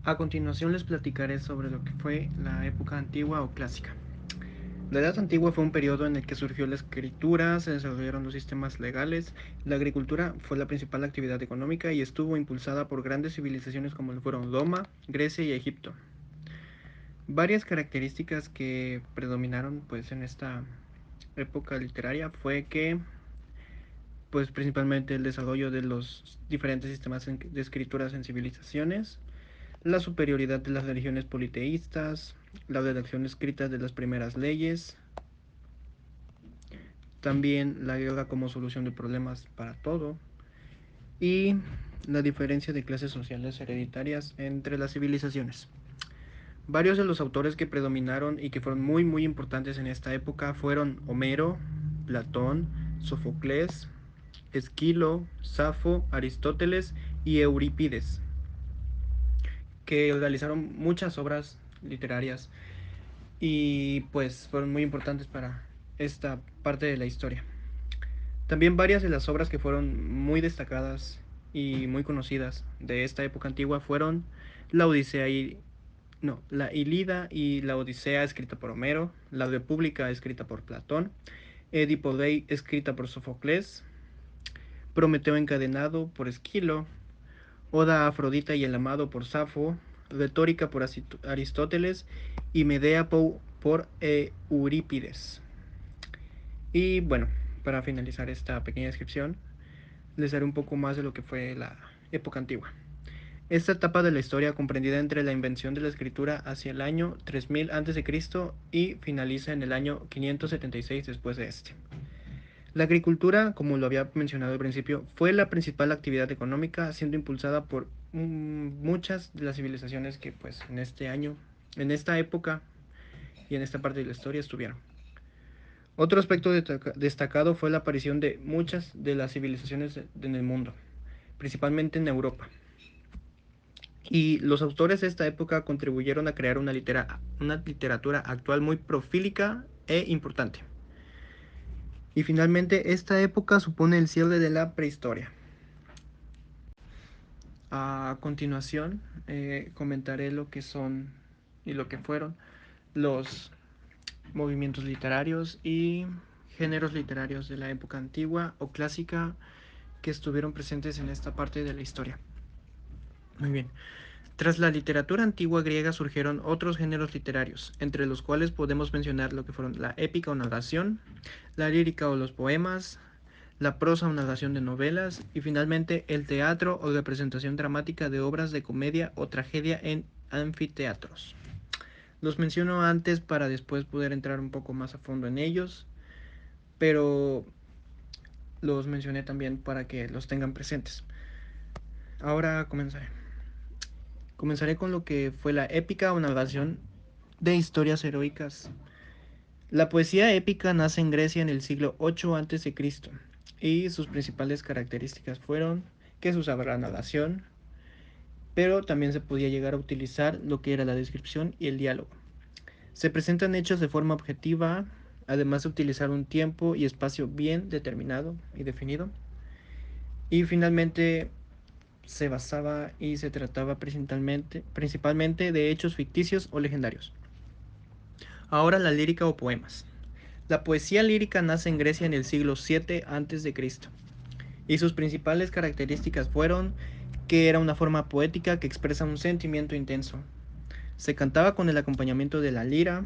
A continuación les platicaré sobre lo que fue la época antigua o clásica. La Edad Antigua fue un periodo en el que surgió la escritura, se desarrollaron los sistemas legales, la agricultura fue la principal actividad económica y estuvo impulsada por grandes civilizaciones como lo fueron Roma, Grecia y Egipto. Varias características que predominaron pues en esta época literaria fue que pues principalmente el desarrollo de los diferentes sistemas de escrituras en civilizaciones, la superioridad de las religiones politeístas, la redacción escrita de las primeras leyes, también la guerra como solución de problemas para todo y la diferencia de clases sociales hereditarias entre las civilizaciones. Varios de los autores que predominaron y que fueron muy importantes en esta época fueron Homero, Platón, Sofocles, Esquilo, Safo, Aristóteles y Eurípides, que realizaron muchas obras literarias y pues fueron muy importantes para esta parte de la historia. También varias de las obras que fueron muy destacadas y muy conocidas de esta época antigua fueron la Odisea y no, la Ilíada y la Odisea escrita por Homero, la República escrita por Platón, Edipo Rey escrita por Sofocles, Prometeo encadenado por Esquilo, Oda a Afrodita y el amado por Safo, Retórica por Aristóteles y Medea por Eurípides. Y bueno, para finalizar esta pequeña descripción, les daré un poco más de lo que fue la época antigua. Esta etapa de la historia comprendida entre la invención de la escritura hacia el año 3000 a.C. y finaliza en el año 576 después de este. La agricultura, como lo había mencionado al principio, fue la principal actividad económica, siendo impulsada por muchas de las civilizaciones que pues en este año, en esta época y en esta parte de la historia estuvieron. Otro aspecto destacado fue la aparición de muchas de las civilizaciones en el mundo, principalmente en Europa. Y los autores de esta época contribuyeron a crear una literatura actual muy profílica e importante. Y finalmente, esta época supone el cierre de la prehistoria. A continuación, comentaré lo que son y lo que fueron los movimientos literarios y géneros literarios de la época antigua o clásica que estuvieron presentes en esta parte de la historia. Muy bien. Tras la literatura antigua griega surgieron otros géneros literarios, entre los cuales podemos mencionar lo que fueron la épica o narración, la lírica o los poemas, la prosa o narración de novelas y finalmente el teatro o representación dramática de obras de comedia o tragedia en anfiteatros. Los menciono antes para después poder entrar un poco más a fondo en ellos, pero los mencioné también para que los tengan presentes. Ahora comenzaré. Comenzaré con lo que fue la épica o narración de historias heroicas. La poesía épica nace en Grecia en el siglo 8 a.C. y sus principales características fueron que se usaba la narración, pero también se podía llegar a utilizar lo que era la descripción y el diálogo. Se presentan hechos de forma objetiva, además de utilizar un tiempo y espacio bien determinado y definido. Y finalmente se basaba y se trataba principalmente de hechos ficticios o legendarios. Ahora la lírica o poemas. La poesía lírica nace en Grecia en el siglo 7 a.C. y sus principales características fueron que era una forma poética que expresa un sentimiento intenso. Se cantaba con el acompañamiento de la lira,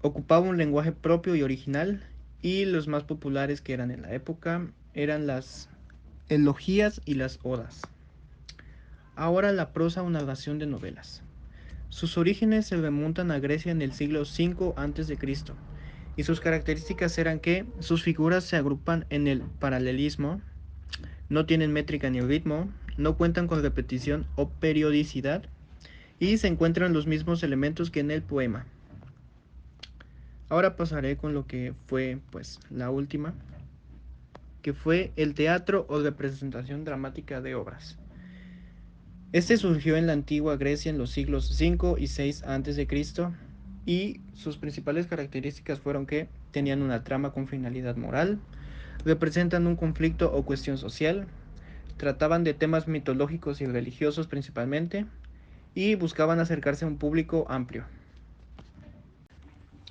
ocupaba un lenguaje propio y original y los más populares que eran en la época eran las elogías y las odas. Ahora la prosa o narración de novelas. Sus orígenes se remontan a Grecia en el siglo 5 a.C. y sus características eran que sus figuras se agrupan en el paralelismo, no tienen métrica ni ritmo, no cuentan con repetición o periodicidad y se encuentran los mismos elementos que en el poema. Ahora pasaré con lo que fue pues la última, que fue el teatro o representación dramática de obras. Este surgió en la antigua Grecia en los siglos 5 y 6 a.C. y sus principales características fueron que tenían una trama con finalidad moral, representan un conflicto o cuestión social, trataban de temas mitológicos y religiosos principalmente, y buscaban acercarse a un público amplio.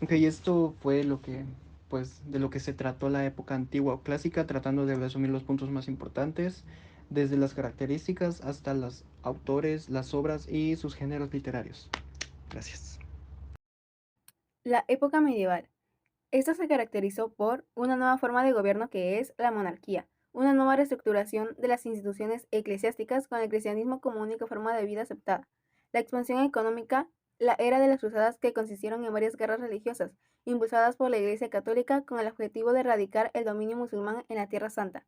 Ok, esto fue lo que, pues, de lo que se trató la época antigua o clásica, tratando de resumir los puntos más importantes, desde las características hasta los autores, las obras y sus géneros literarios. Gracias. La época medieval. Esta se caracterizó por una nueva forma de gobierno que es la monarquía, una nueva reestructuración de las instituciones eclesiásticas con el cristianismo como única forma de vida aceptada, la expansión económica, la era de las cruzadas que consistieron en varias guerras religiosas, impulsadas por la Iglesia Católica con el objetivo de erradicar el dominio musulmán en la Tierra Santa,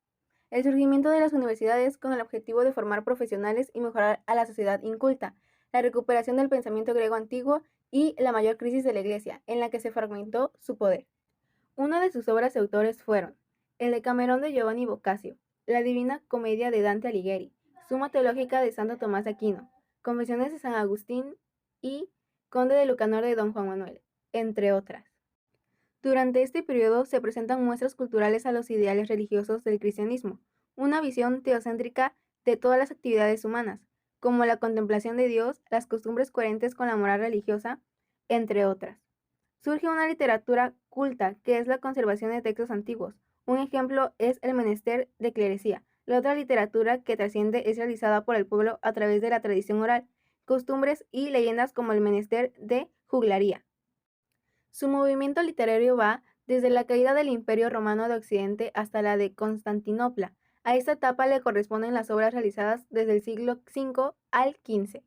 el surgimiento de las universidades con el objetivo de formar profesionales y mejorar a la sociedad inculta, la recuperación del pensamiento griego antiguo y la mayor crisis de la Iglesia, en la que se fragmentó su poder. Una de sus obras de autores fueron el Decamerón de Giovanni Boccaccio, la Divina Comedia de Dante Alighieri, Suma Teológica de Santo Tomás de Aquino, Confesiones de San Agustín y Conde de Lucanor de Don Juan Manuel, entre otras. Durante este periodo se presentan muestras culturales a los ideales religiosos del cristianismo, una visión teocéntrica de todas las actividades humanas, como la contemplación de Dios, las costumbres coherentes con la moral religiosa, entre otras. Surge una literatura culta, que es la conservación de textos antiguos. Un ejemplo es el menester de clerecía. La otra literatura que trasciende es realizada por el pueblo a través de la tradición oral, costumbres y leyendas como el menester de juglaría. Su movimiento literario va desde la caída del Imperio Romano de Occidente hasta la de Constantinopla. A esta etapa le corresponden las obras realizadas desde el siglo V al XV.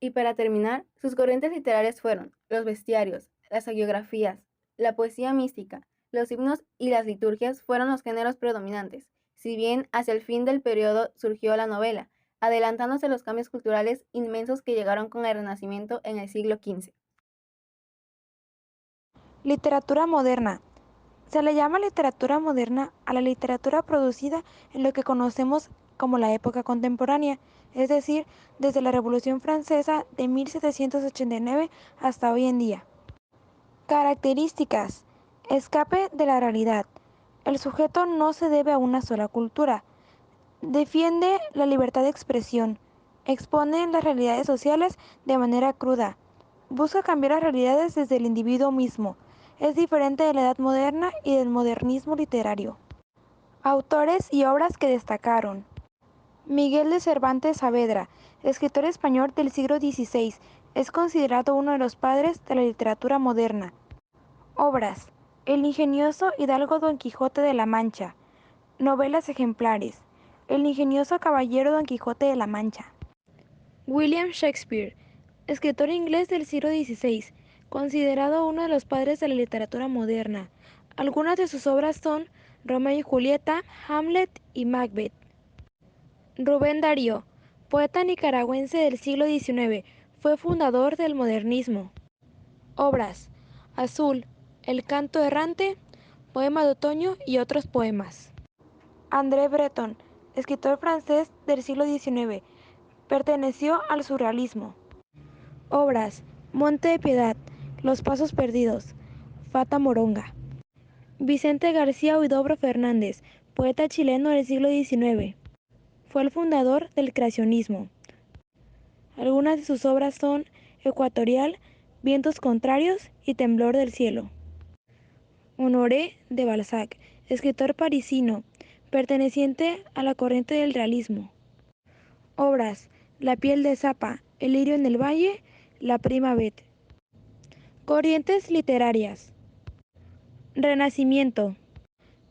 Y para terminar, sus corrientes literarias fueron los bestiarios, las hagiografías, la poesía mística, los himnos y las liturgias fueron los géneros predominantes, si bien hacia el fin del periodo surgió la novela, adelantándose los cambios culturales inmensos que llegaron con el Renacimiento en el siglo XV. Literatura moderna. Se le llama literatura moderna a la literatura producida en lo que conocemos como la época contemporánea, es decir, desde la Revolución Francesa de 1789 hasta hoy en día. Características. Escape de la realidad. El sujeto no se debe a una sola cultura. Defiende la libertad de expresión. Expone las realidades sociales de manera cruda. Busca cambiar las realidades desde el individuo mismo. Es diferente de la edad moderna y del modernismo literario. Autores y obras que destacaron. Miguel de Cervantes Saavedra, escritor español del siglo XVI, es considerado uno de los padres de la literatura moderna. Obras. El ingenioso hidalgo Don Quijote de la Mancha. Novelas ejemplares. El ingenioso caballero Don Quijote de la Mancha. William Shakespeare, escritor inglés del siglo XVI, considerado uno de los padres de la literatura moderna. Algunas de sus obras son Romeo y Julieta, Hamlet y Macbeth. Rubén Darío, poeta nicaragüense del siglo XIX, fue fundador del modernismo. Obras: Azul, El canto errante, Poema de otoño y otros poemas. André Breton, escritor francés del siglo XIX, perteneció al surrealismo. Obras: Monte de Piedad, Los pasos perdidos, Fata Moronga. Vicente García Huidobro Fernández, poeta chileno del siglo XIX, fue el fundador del creacionismo. Algunas de sus obras son Ecuatorial, Vientos contrarios y Temblor del cielo. Honoré de Balzac, escritor parisino, perteneciente a la corriente del realismo. Obras: La piel de Zapa, El lirio en el valle, La prima Bet. Corrientes literarias. Renacimiento.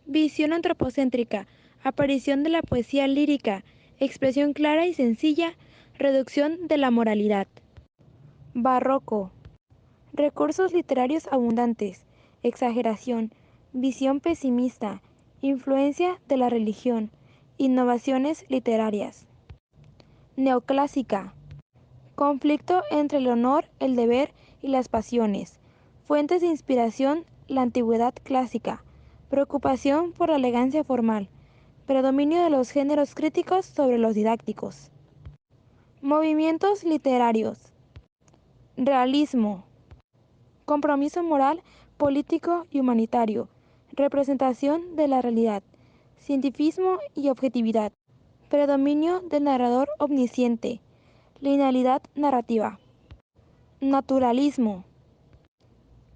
Visión antropocéntrica, aparición de la poesía lírica, expresión clara y sencilla, reducción de la moralidad. Barroco. Recursos literarios abundantes, exageración, visión pesimista, influencia de la religión, innovaciones literarias. Neoclásica. Conflicto entre el honor, el deber y las pasiones. Fuentes de inspiración: la antigüedad clásica. Preocupación por la elegancia formal. Predominio de los géneros críticos sobre los didácticos. Movimientos literarios. Realismo. Compromiso moral, político y humanitario. Representación de la realidad. Cientificismo y objetividad. Predominio del narrador omnisciente. Linealidad narrativa. Naturalismo.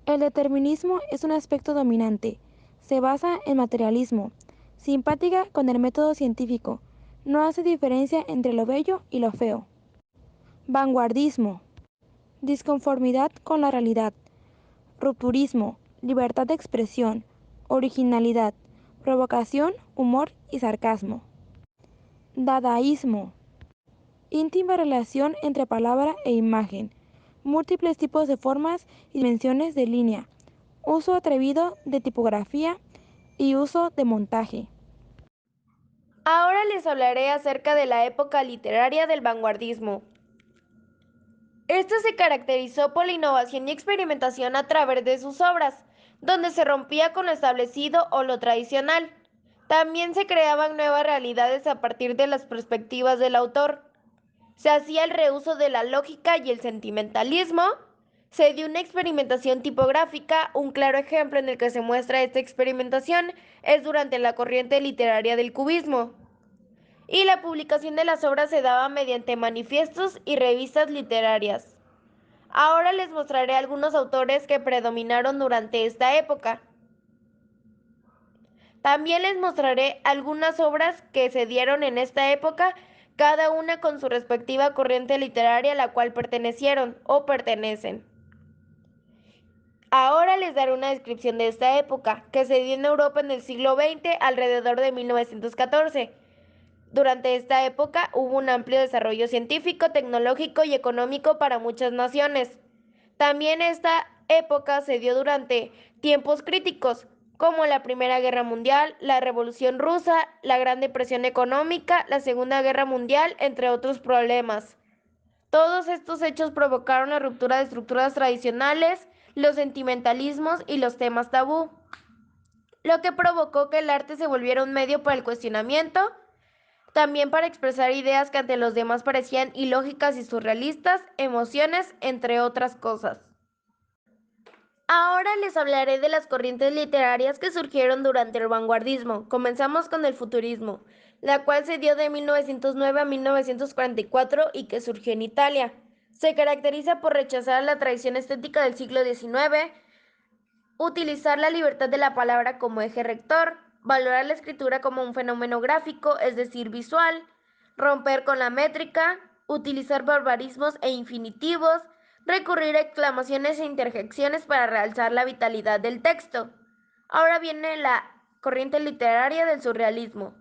El determinismo es un aspecto dominante. Se basa en materialismo. Simpática con el método científico. No hace diferencia entre lo bello y lo feo. Vanguardismo. Disconformidad con la realidad. Rupturismo. Libertad de expresión. Originalidad. Provocación, humor y sarcasmo. Dadaísmo. Íntima relación entre palabra e imagen. Múltiples tipos de formas y dimensiones de línea. Uso atrevido de tipografía y uso de montaje. Ahora les hablaré acerca de la época literaria del vanguardismo. Esta se caracterizó por la innovación y experimentación a través de sus obras, donde se rompía con lo establecido o lo tradicional. También se creaban nuevas realidades a partir de las perspectivas del autor. Se hacía el reuso de la lógica y el sentimentalismo. Se dio una experimentación tipográfica. Un claro ejemplo en el que se muestra esta experimentación es durante la corriente literaria del cubismo. Y la publicación de las obras se daba mediante manifiestos y revistas literarias. Ahora les mostraré algunos autores que predominaron durante esta época. También les mostraré algunas obras que se dieron en esta época, cada una con su respectiva corriente literaria a la cual pertenecieron o pertenecen. Ahora les daré una descripción de esta época, que se dio en Europa en el siglo XX alrededor de 1914. Durante esta época hubo un amplio desarrollo científico, tecnológico y económico para muchas naciones. También esta época se dio durante tiempos críticos, como la Primera Guerra Mundial, la Revolución Rusa, la Gran Depresión Económica, la Segunda Guerra Mundial, entre otros problemas. Todos estos hechos provocaron la ruptura de estructuras tradicionales, los sentimentalismos y los temas tabú, lo que provocó que el arte se volviera un medio para el cuestionamiento, también para expresar ideas que ante los demás parecían ilógicas y surrealistas, emociones, entre otras cosas. Ahora les hablaré de las corrientes literarias que surgieron durante el vanguardismo. Comenzamos con el futurismo, la cual se dio de 1909 a 1944 y que surgió en Italia. Se caracteriza por rechazar la tradición estética del siglo XIX, utilizar la libertad de la palabra como eje rector, valorar la escritura como un fenómeno gráfico, es decir, visual, romper con la métrica, utilizar barbarismos e infinitivos, recurrir a exclamaciones e interjecciones para realzar la vitalidad del texto. Ahora viene la corriente literaria del surrealismo,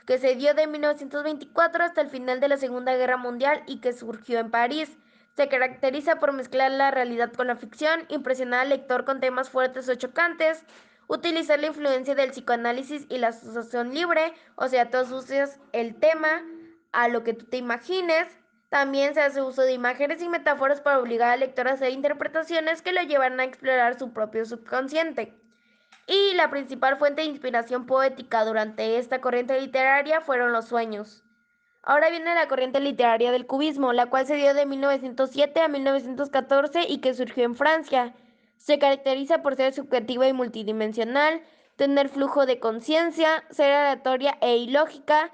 que se dio de 1924 hasta el final de la Segunda Guerra Mundial y que surgió en París. Se caracteriza por mezclar la realidad con la ficción, impresionar al lector con temas fuertes o chocantes, utilizar la influencia del psicoanálisis y la asociación libre, o sea, tú asocias el tema a lo que tú te imagines. También se hace uso de imágenes y metáforas para obligar al lector a hacer interpretaciones que lo llevan a explorar su propio subconsciente. Y la principal fuente de inspiración poética durante esta corriente literaria fueron los sueños. Ahora viene la corriente literaria del cubismo, la cual se dio de 1907 a 1914 y que surgió en Francia. Se caracteriza por ser subjetiva y multidimensional, tener flujo de conciencia, ser aleatoria e ilógica,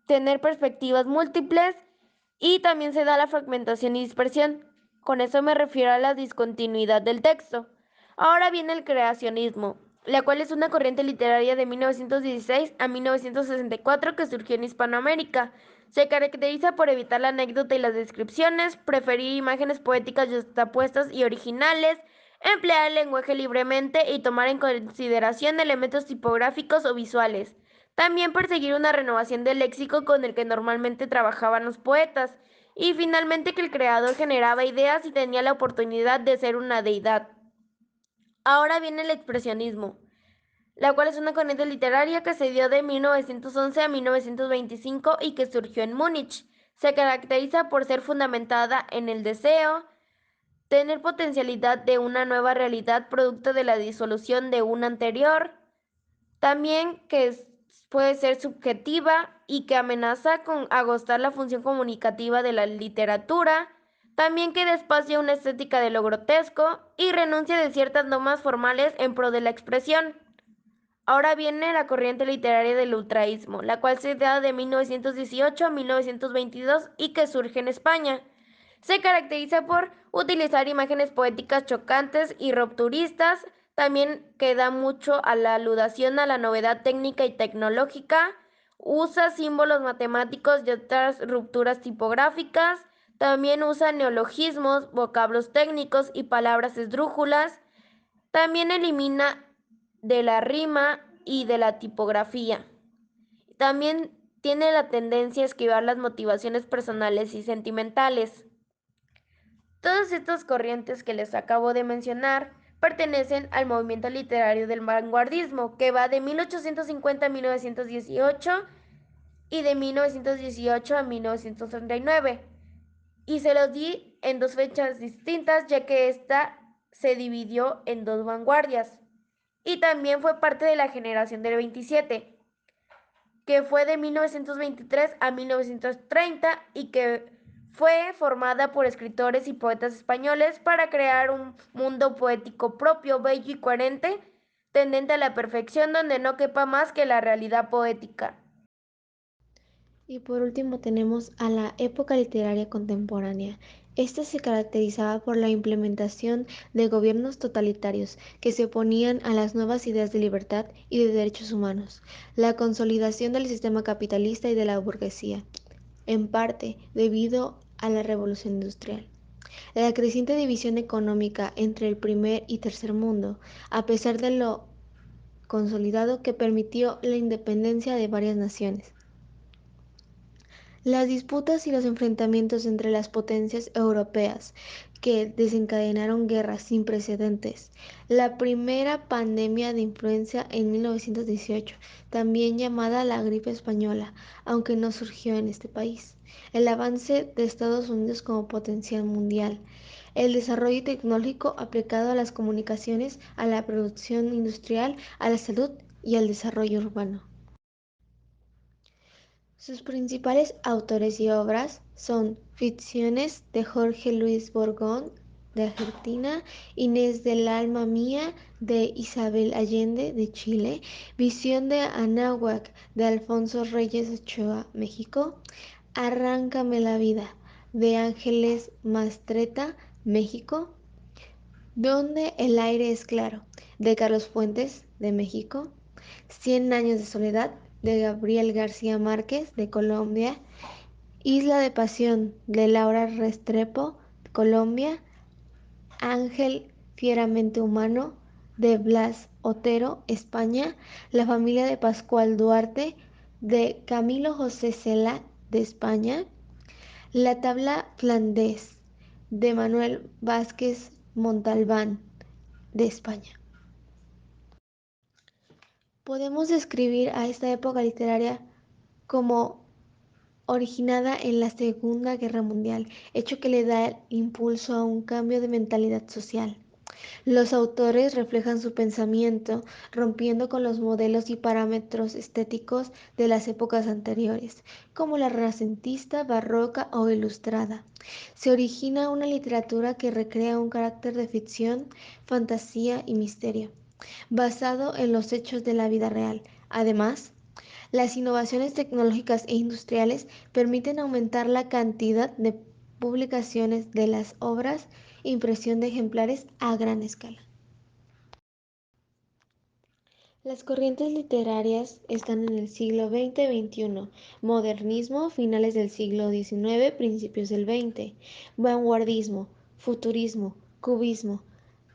tener perspectivas múltiples y también se da la fragmentación y dispersión. Con eso me refiero a la discontinuidad del texto. Ahora viene el creacionismo, la cual es una corriente literaria de 1916 a 1964 que surgió en Hispanoamérica. Se caracteriza por evitar la anécdota y las descripciones, preferir imágenes poéticas justapuestas y originales, emplear el lenguaje libremente y tomar en consideración elementos tipográficos o visuales. También perseguir una renovación del léxico con el que normalmente trabajaban los poetas. Y finalmente que el creador generaba ideas y tenía la oportunidad de ser una deidad. Ahora viene el expresionismo, la cual es una corriente literaria que se dio de 1911 a 1925 y que surgió en Múnich. Se caracteriza por ser fundamentada en el deseo, tener potencialidad de una nueva realidad producto de la disolución de una anterior, también puede ser subjetiva y que amenaza con agostar la función comunicativa de la literatura, también que despacia una estética de lo grotesco y renuncia de ciertas normas formales en pro de la expresión. Ahora viene la corriente literaria del ultraísmo, la cual se da de 1918 a 1922 y que surge en España. Se caracteriza por utilizar imágenes poéticas chocantes y rupturistas, también que da mucho a la aludación a la novedad técnica y tecnológica, usa símbolos matemáticos y otras rupturas tipográficas, también usa neologismos, vocablos técnicos y palabras esdrújulas, también elimina de la rima y de la tipografía. También tiene la tendencia a esquivar las motivaciones personales y sentimentales. Todas estas corrientes que les acabo de mencionar pertenecen al movimiento literario del vanguardismo, que va de 1850 a 1918 y de 1918 a 1939. Y se los di en dos fechas distintas, ya que esta se dividió en dos vanguardias. Y también fue parte de la generación del 27, que fue de 1923 a 1930 y que fue formada por escritores y poetas españoles para crear un mundo poético propio, bello y coherente, tendente a la perfección donde no quepa más que la realidad poética. Y por último tenemos a la época literaria contemporánea. Esta se caracterizaba por la implementación de gobiernos totalitarios que se oponían a las nuevas ideas de libertad y de derechos humanos, la consolidación del sistema capitalista y de la burguesía, en parte debido a la revolución industrial. La creciente división económica entre el primer y tercer mundo, a pesar de lo consolidado que permitió la independencia de varias naciones. Las disputas y los enfrentamientos entre las potencias europeas que desencadenaron guerras sin precedentes. La primera pandemia de influenza en 1918, también llamada la gripe española, aunque no surgió en este país. El avance de Estados Unidos como potencial mundial. El desarrollo tecnológico aplicado a las comunicaciones, a la producción industrial, a la salud y al desarrollo urbano. Sus principales autores y obras son Ficciones de Jorge Luis Borges de Argentina, Inés del alma mía de Isabel Allende de Chile, Visión de Anáhuac de Alfonso Reyes Ochoa, México, Arráncame la vida de Ángeles Mastretta, México, Donde el aire es claro de Carlos Fuentes de México, Cien años de soledad de Gabriel García Márquez de Colombia, Isla de Pasión de Laura Restrepo, Colombia, Ángel fieramente humano de Blas Otero, España, La familia de Pascual Duarte de Camilo José Cela de España, La tabla flandés de Manuel Vázquez Montalbán de España. Podemos describir a esta época literaria como originada en la Segunda Guerra Mundial, hecho que le da impulso a un cambio de mentalidad social. Los autores reflejan su pensamiento, rompiendo con los modelos y parámetros estéticos de las épocas anteriores, como la renacentista, barroca o ilustrada. Se origina una literatura que recrea un carácter de ficción, fantasía y misterio, basado en los hechos de la vida real. Además, las innovaciones tecnológicas e industriales permiten aumentar la cantidad de publicaciones de las obras e impresión de ejemplares a gran escala. Las corrientes literarias están en el siglo XX-XXI, modernismo, finales del siglo XIX, principios del XX, vanguardismo, futurismo, cubismo,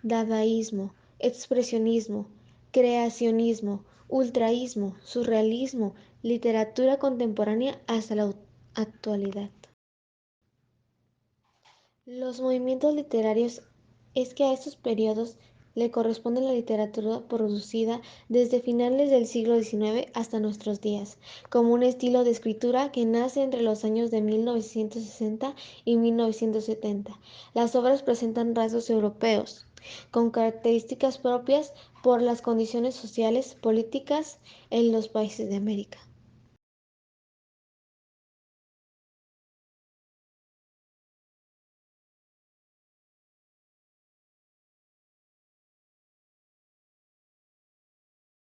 dadaísmo, expresionismo, creacionismo, ultraísmo, surrealismo, literatura contemporánea hasta la actualidad. Los movimientos literarios es que a estos periodos le corresponde la literatura producida desde finales del siglo XIX hasta nuestros días, como un estilo de escritura que nace entre los años de 1960 y 1970. Las obras presentan rasgos europeos, con características propias por las condiciones sociales, políticas en los países de América.